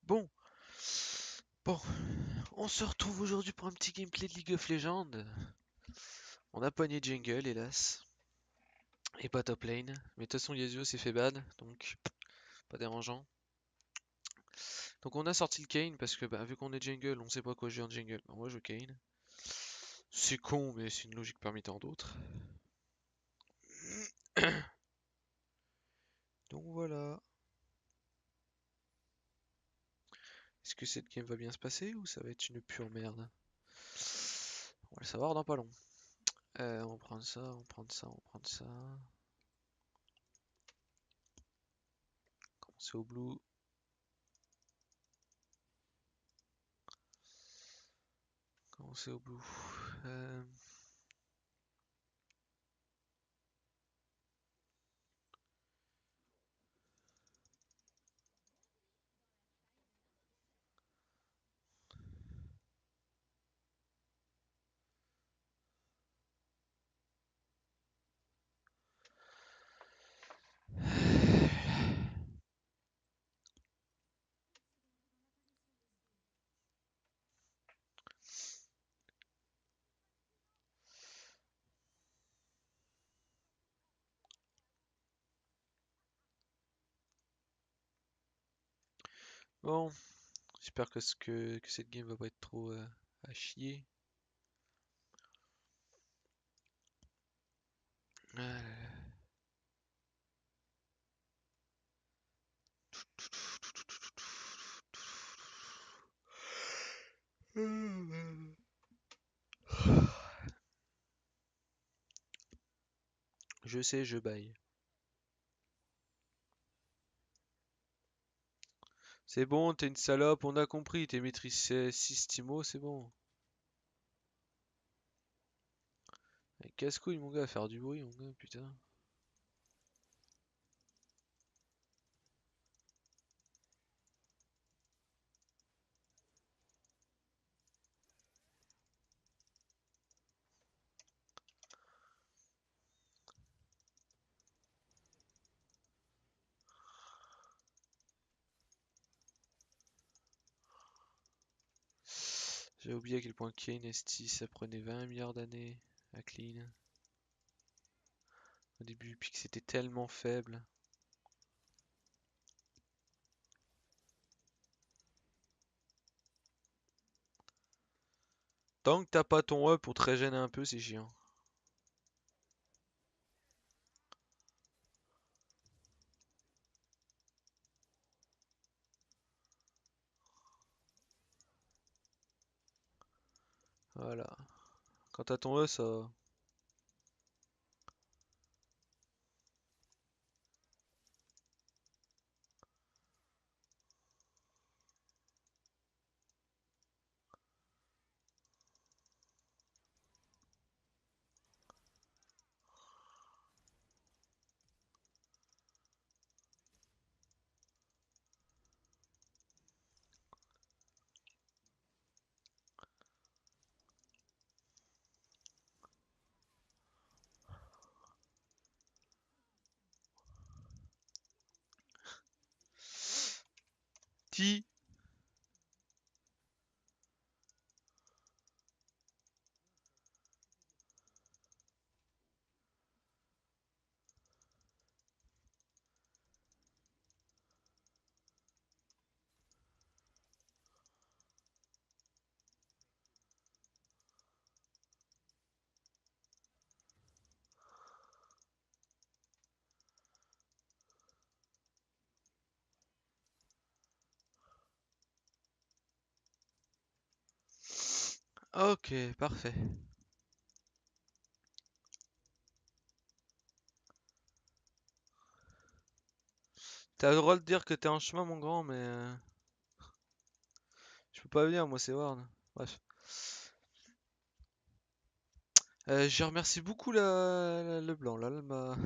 Bon, bon, on se retrouve aujourd'hui pour un petit gameplay de League of Legends. On a pogné jungle, hélas, et pas top lane. Mais de toute façon, Yasuo s'est fait bad, donc pas dérangeant. Donc on a sorti le Kayn parce que vu qu'on est jungle, on sait pas quoi jouer en jungle. On va jouer Kayn. C'est con, mais c'est une logique parmi tant d'autres. Donc voilà. Est-ce que cette game va bien se passer ou ça va être une pure merde? On va le savoir dans pas long. On va prendre ça, on va prendre ça, on va prendre ça. Commencer au blue. Commencer au blue. Euh, Bon, j'espère que cette game va pas être trop à chier. Ah là là. Je sais, je baille. C'est bon, t'es une salope, on a compris, t'es maîtrise 6 Timo, c'est bon. Casse-couille mon gars, à faire du bruit mon gars, putain. J'ai oublié à quel point Kayn ST ça prenait 20 milliards d'années à clean. Au début, puis que c'était tellement faible. Tant que t'as pas ton E pour te régénérer un peu, c'est chiant. Voilà. Quand t'as ton E, ça va. Ti. Ok, parfait. T'as le droit de dire que t'es en chemin, mon grand, mais je peux pas venir, moi, c'est Ward. Bref. Je remercie beaucoup le blanc, là, elle m'a...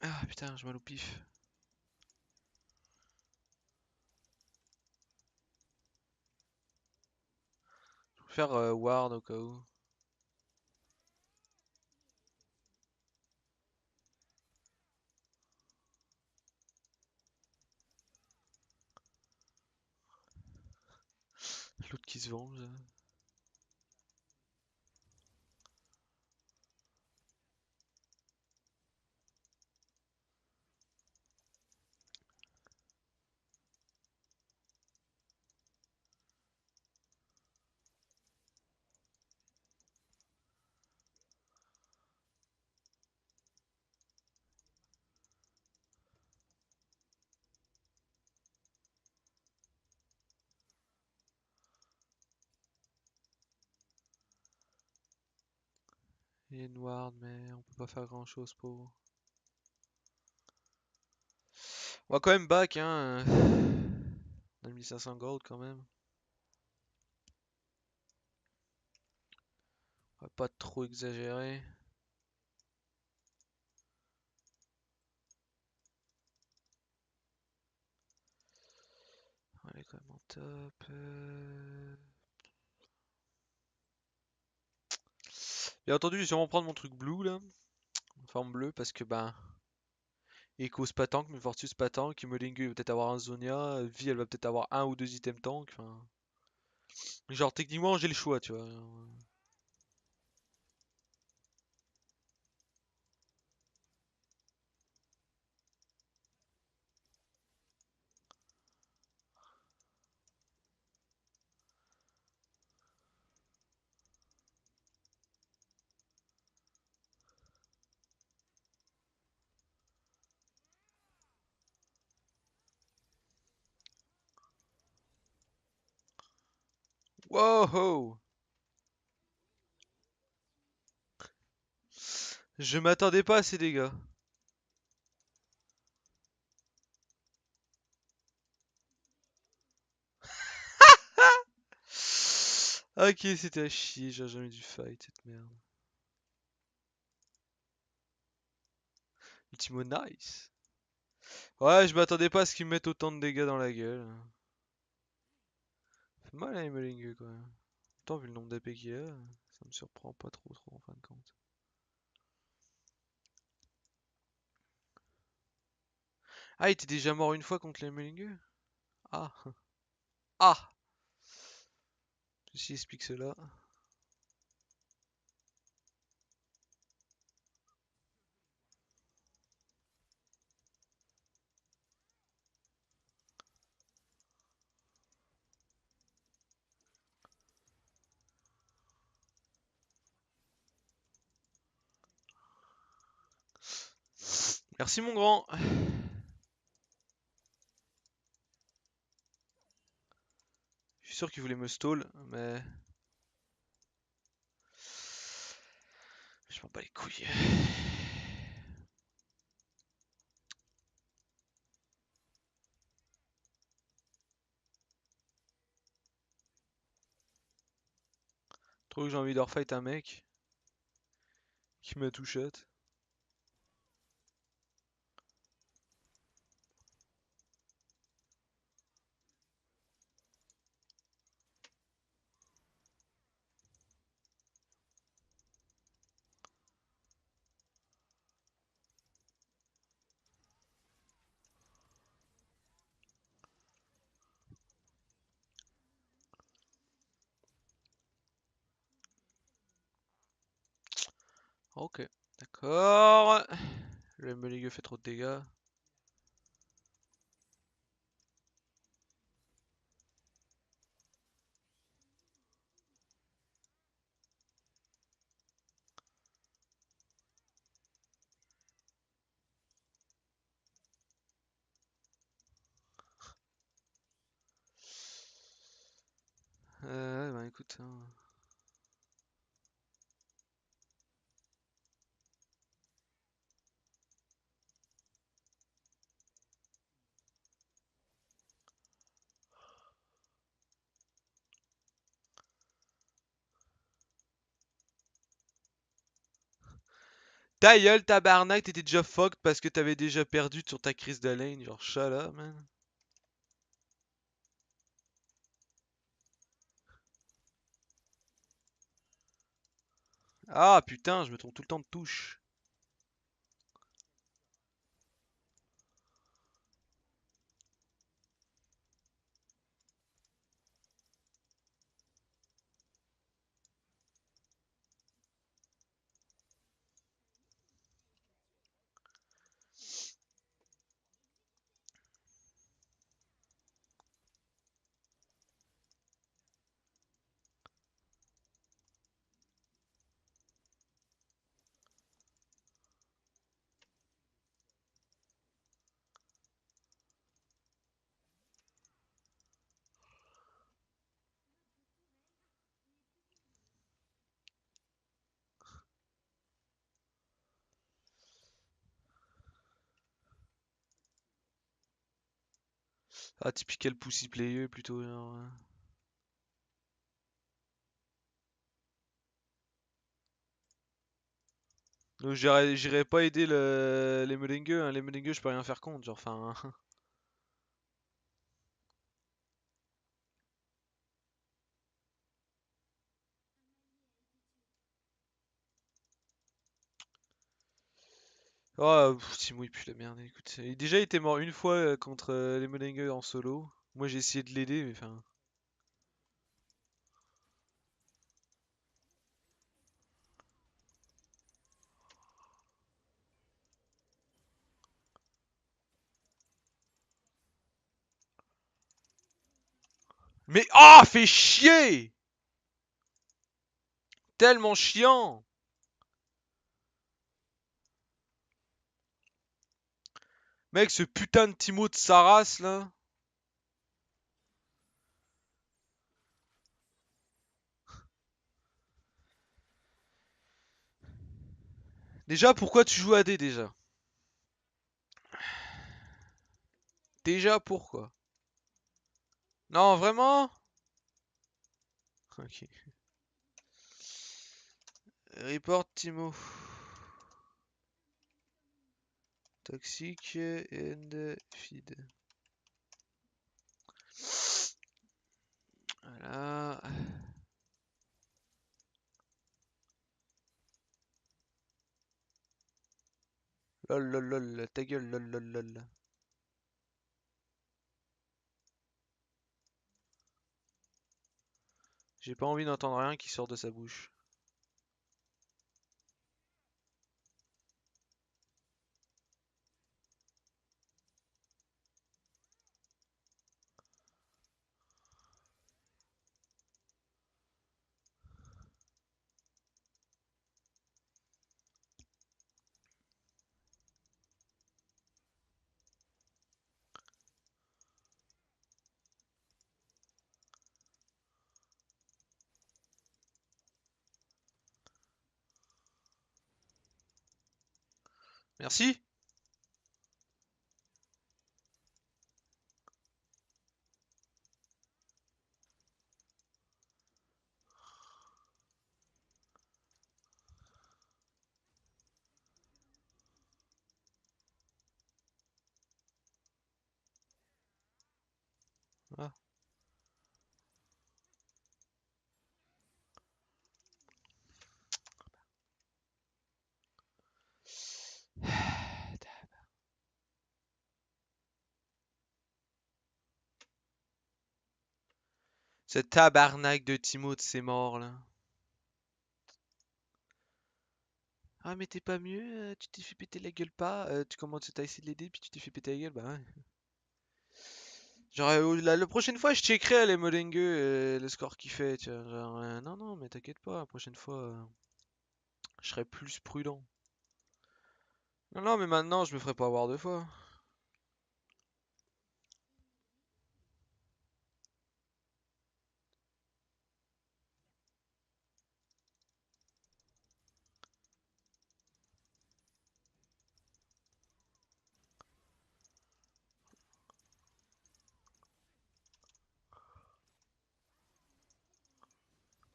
Ah putain, je mal au pif. préfère Ward au cas où. L'autre qui se venge. Il y a une Ward, mais on peut pas faire grand chose pour. On va quand même back, hein. On a 1500 gold quand même. On va pas trop exagérer. On est quand même en top. Bien entendu, je vais sûrement prendre mon truc blue là. En forme bleue parce que ben. Echo's pas tank, mais Fortus pas tank. Molingu va peut-être avoir un Zonia. Vi elle va peut-être avoir un ou deux items tank. Enfin. Genre techniquement j'ai le choix, tu vois. Wow! Je m'attendais pas à ces dégâts. Ok, c'était à chier, j'ai jamais dû fight cette merde. Ultimo nice. Ouais, je m'attendais pas à ce qu'ils me mettent autant de dégâts dans la gueule. Ça fait mal à Emelingue quand même. Tant vu le nombre d'AP qu'il a, ça me surprend pas trop en fin de compte. Ah, il était déjà mort une fois contre l'Emelingue? Ah. Ah! Ceci explique cela. Merci mon grand. Je suis sûr qu'il voulait me stall, mais je m'en bats les couilles. Trop que j'ai envie de refight un mec qui m'a tout shot. Ok, d'accord. Le Melingue fait trop de dégâts. Ouais, bah écoute. Hein. Ta gueule, tabarnak, t'étais déjà fucked parce que t'avais déjà perdu sur ta crise de lane. Genre, shut up, man. Ah putain, je me trompe tout le temps de touche. Ah, typical pussy player plutôt. Genre, donc j'irai pas aider les merengues, hein. Les merengues, je peux rien faire contre. Genre, enfin. Oh, Timo il pue la merde, écoute. Déjà, il était mort une fois contre les merengues en solo. Moi, j'ai essayé de l'aider, mais enfin. Mais ah, fait chier! Tellement chiant! Mec, ce putain de Timo de sa race là. Déjà, pourquoi tu joues AD déjà? Déjà, pourquoi? Non, vraiment? Ok. Report Timo. Toxic and feed. Voilà. Lol lol lol, ta gueule lol lol lol. J'ai pas envie d'entendre rien qui sort de sa bouche. Merci. Ah. Ce tabarnak de Timothée, c'est mort là. Ah mais t'es pas mieux, tu t'es fait péter la gueule pas, tu commences, t'as essayé de l'aider puis tu t'es fait péter la gueule, bah ouais. Genre la prochaine fois je checkerai les Molingue le score qu'il fait, tu vois. Genre, non non mais t'inquiète pas, la prochaine fois je serai plus prudent. Non non mais maintenant je me ferai pas avoir deux fois.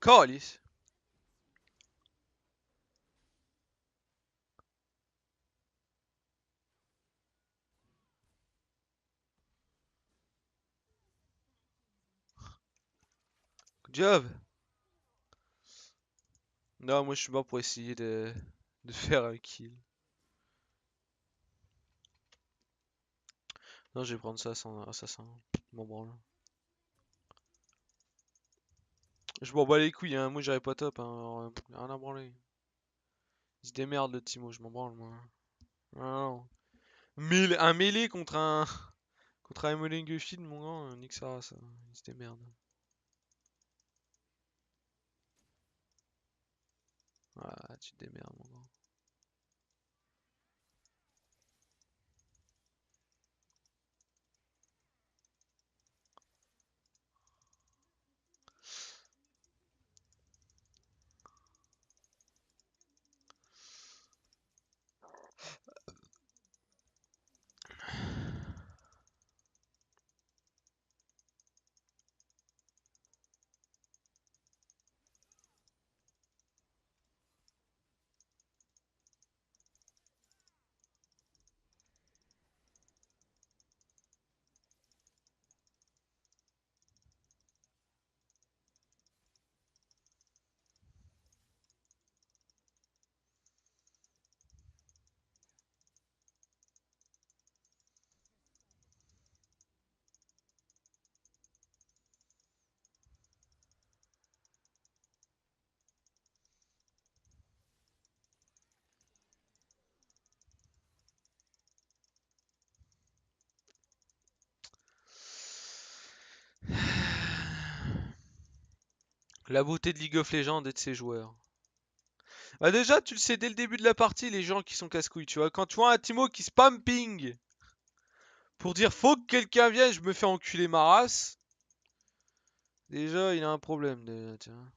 Calice. Good job. Non, moi je suis mort pour essayer de faire un kill. Non, je vais prendre ça sans assassin. Je m'en branle. Je m'en bats les couilles, hein. Moi j'aurais pas top, hein. Alors, rien à branler. Il se démerde le Timo, je m'en branle moi. Non, non. Un mêlé contre un. Contre un Molenguefield, mon gars, nique ça, ça. Il se démerde. Ah, tu te démerdes, mon gars. La beauté de League of Legends et de ses joueurs. Bah déjà, tu le sais dès le début de la partie, les gens qui sont casse-couilles, tu vois. Quand tu vois un Timo qui spam ping pour dire faut que quelqu'un vienne, je me fais enculer ma race. Déjà, il a un problème, tiens.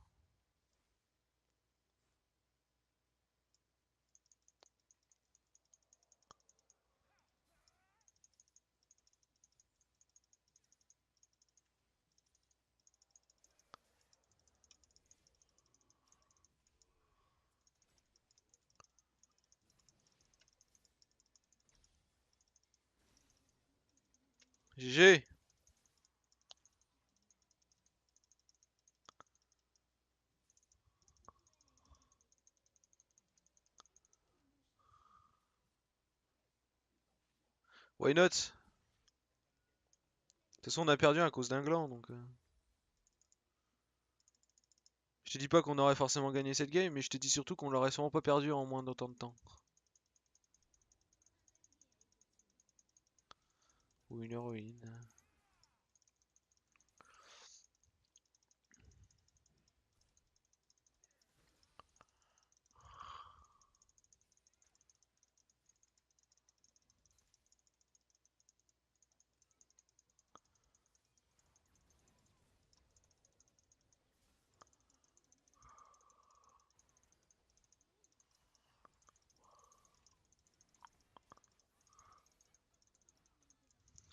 GG. Why not? De toute façon, on a perdu à cause d'un gland, donc... Je te dis pas qu'on aurait forcément gagné cette game, mais je te dis surtout qu'on l'aurait sûrement pas perdu en moins d'autant de temps. Ou une héroïne.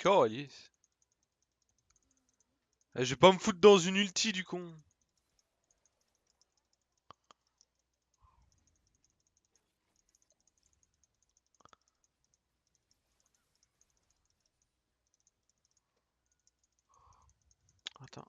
Calice. Eh, je vais pas me foutre dans une ulti du con. Attends.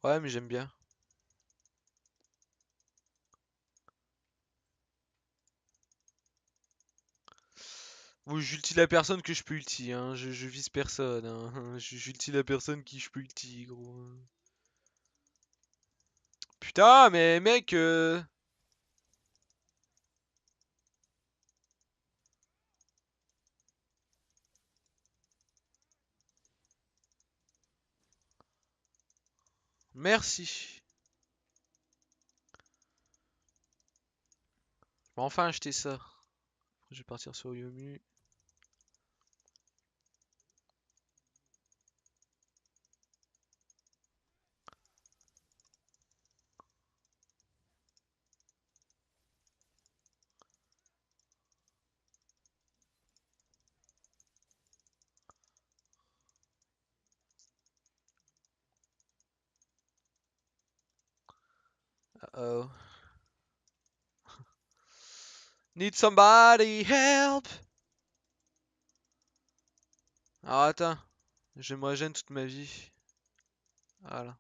Ouais, mais j'aime bien. Moi, j'ulti la personne que je peux ulti, hein. Je vise personne, hein. J'ulti la personne qui je peux ulti, gros. Putain, mais mec, merci. Je vais enfin acheter ça. Je vais partir sur Yomu. Uh-oh. Need somebody help. Alors attends, je me régène toute ma vie. Voilà.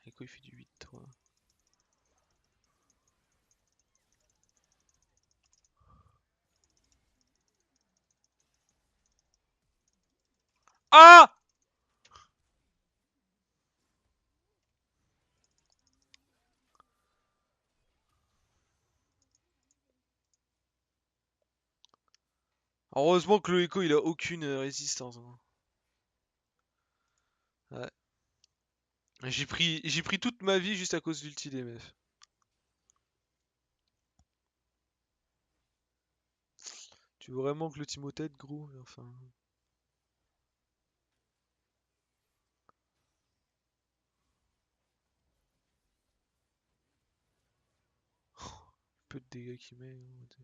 Echo il fait du 8-3. Ah! Heureusement que le Echo il a aucune résistance, hein. Ouais. J'ai pris toute ma vie juste à cause d'ulti des meufs. Tu veux vraiment que le Timothée gros? Enfin. Peu de dégâts qu'il met, hein.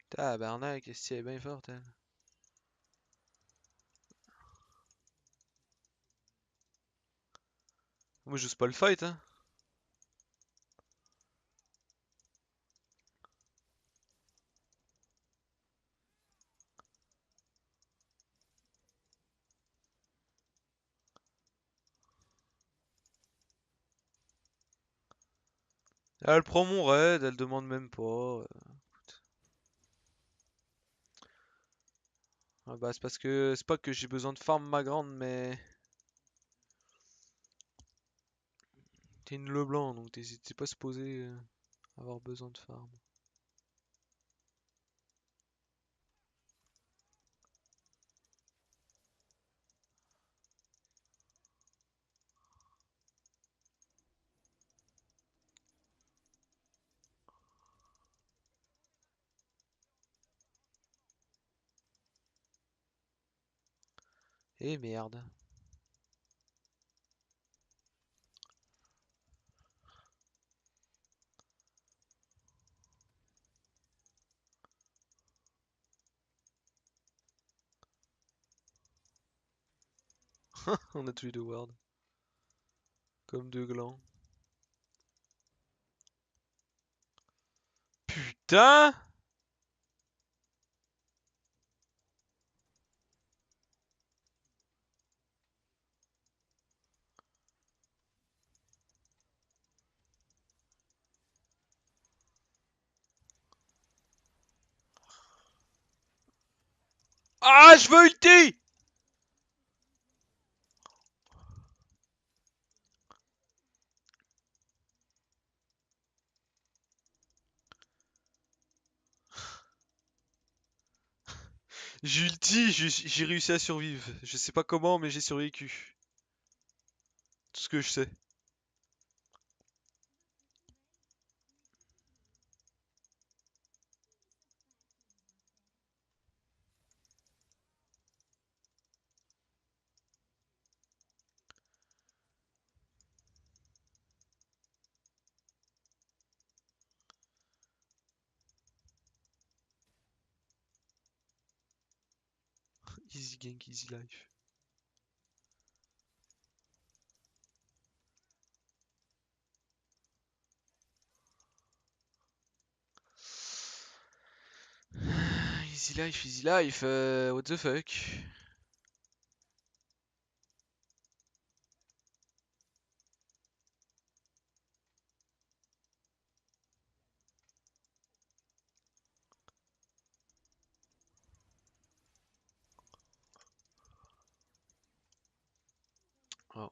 Tabarnak, est-ce qu'elle est bien forte, elle. Moi, j'ose pas le fight, hein. Elle prend mon raid, elle demande même pas. Ah bah, c'est parce que c'est pas que j'ai besoin de farm ma grande, mais t'es une Leblanc, donc t'es pas supposé avoir besoin de farm. Eh merde. On a tous les deux ward. Comme deux glands. Putain! Ah, je veux ulti! J'ai ulti, j'ai réussi à survivre. Je sais pas comment, mais j'ai survécu. Tout ce que je sais. Easy gank, easy life. Easy life, what the fuck? Oh.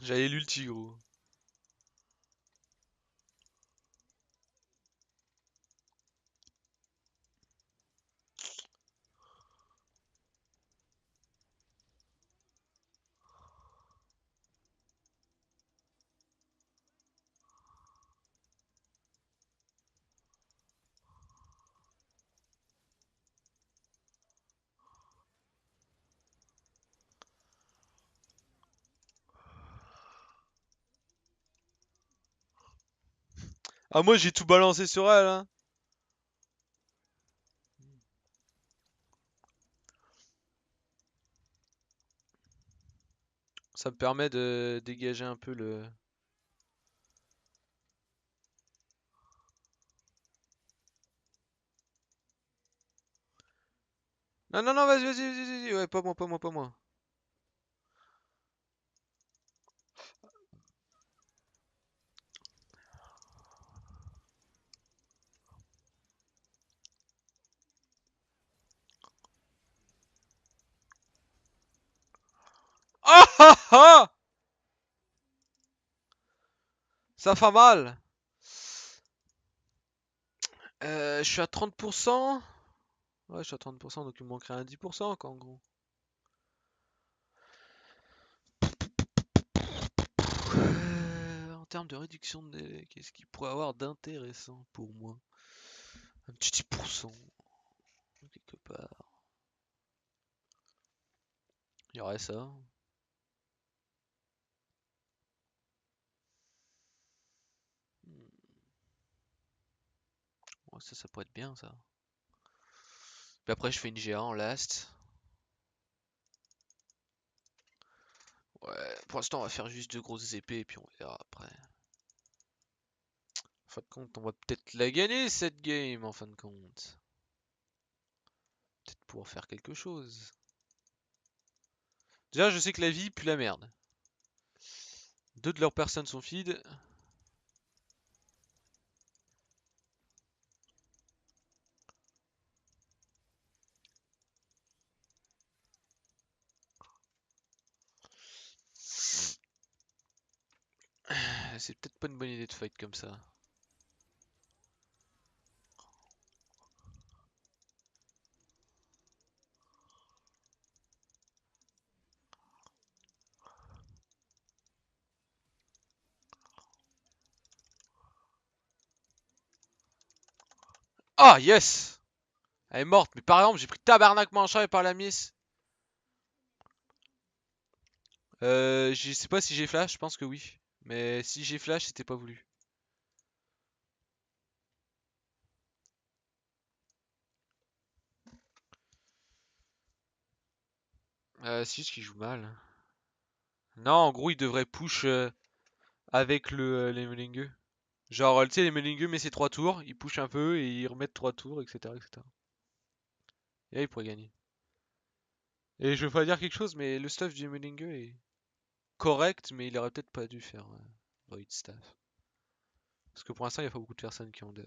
J'avais l'ulti gros. Ah moi j'ai tout balancé sur elle hein. Ça me permet de dégager un peu le... Non, non, non, vas-y. Ouais, pas moi. Ah ah ah! Ça fait mal. Je suis à 30%. Ouais, je suis à 30%, donc il me manquerait un 10% quoi, en gros. En termes de réduction de délai, qu'est-ce qu'il pourrait avoir d'intéressant pour moi? Un petit 10%, quelque part. Il y aurait ça. Ouais, ça pourrait être bien, ça. Puis après, je fais une GA en last. Ouais, pour l'instant, on va faire juste deux grosses épées, et puis on verra après. En fin de compte, on va peut-être la gagner, cette game, en fin de compte. Peut-être pouvoir faire quelque chose. Déjà, je sais que la vie pue la merde. Deux de leurs personnes sont feed. C'est peut-être pas une bonne idée de fight comme ça. Ah, yes! Elle est morte, mais par exemple, j'ai pris tabarnak manchot et par la miss. Je sais pas si j'ai flash, je pense que oui. Mais si j'ai flash, c'était pas voulu. Si, ce qui joue mal. Non, en gros, il devrait push avec les melingueux. Genre, tu sais, les melingueux met ses 3 tours, il push un peu et il remet 3 tours, etc., etc. Et là, il pourrait gagner. Et je veux pas dire quelque chose, mais le stuff du melingueux est correct, mais il aurait peut-être pas dû faire Void Staff. Parce que pour l'instant, il n'y a pas beaucoup de personnes qui ont de...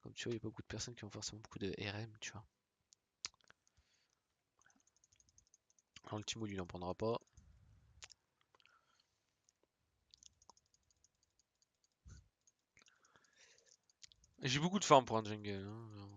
Comme tu vois, il n'y a pas beaucoup de personnes qui ont forcément beaucoup de RM, tu vois. Alors le Timo, lui, il en prendra pas. J'ai beaucoup de farm pour un jungle. Hein, genre.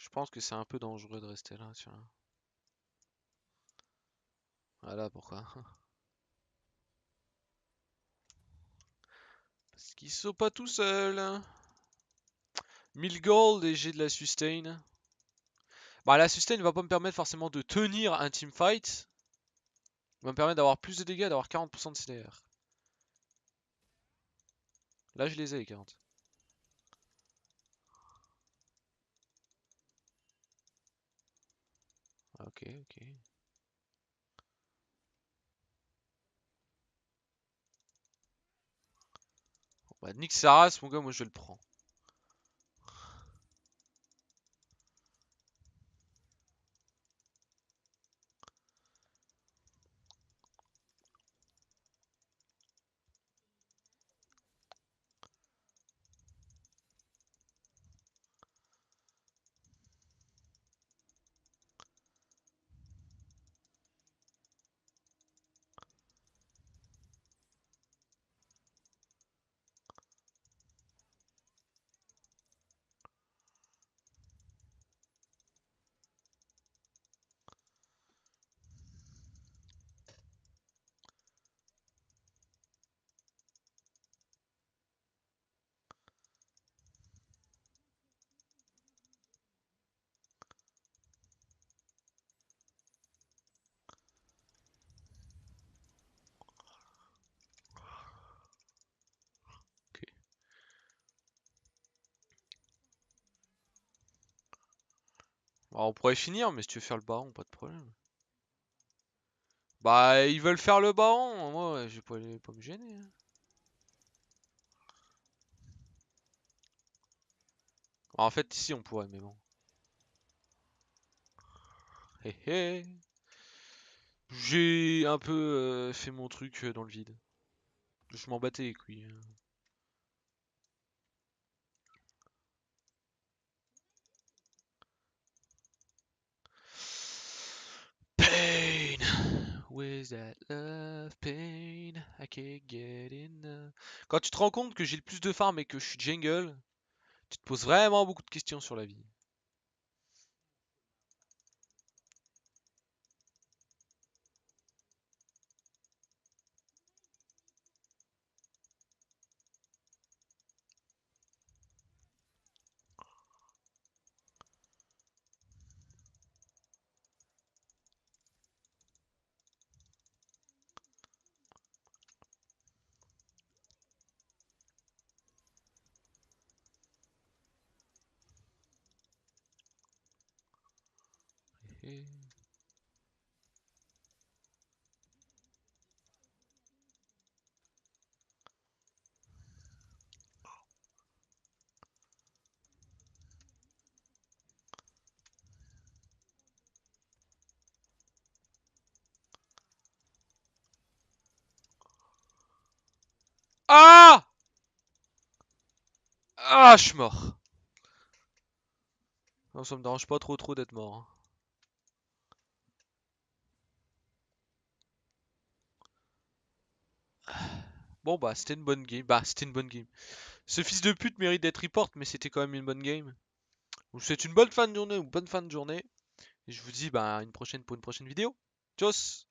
Je pense que c'est un peu dangereux de rester là, tu vois. Voilà pourquoi. Parce qu'ils sont pas tout seuls. 1000 gold et j'ai de la sustain. Bah la sustain va pas me permettre forcément de tenir un teamfight. Va me permettre d'avoir plus de dégâts, d'avoir 40% de CDR. Là je les ai les 40. Ok, ok. Bon, bah nique sa race mon gars, moi je le prends. Ok. Bah, on pourrait finir, mais si tu veux faire le baron, pas de problème. Bah ils veulent faire le baron, moi je vais pas me gêner. Hein. Bah, en fait ici on pourrait, mais bon. Hé hé. J'ai un peu fait mon truc dans le vide. Je m'en battais les couilles. Pain! With that love pain, I can't get enough. Quand tu te rends compte que j'ai le plus de farm et que je suis jungle, tu te poses vraiment beaucoup de questions sur la vie. Ah! Ah, je suis mort. Non, ça me dérange pas trop d'être mort. Hein. Bon bah c'était une bonne game. Bah c'était une bonne game. Ce fils de pute mérite d'être report, mais c'était quand même une bonne game. Je vous souhaite une bonne fin de journée ou bonne fin de journée. Et je vous dis bah une prochaine pour une prochaine vidéo. Tchuss!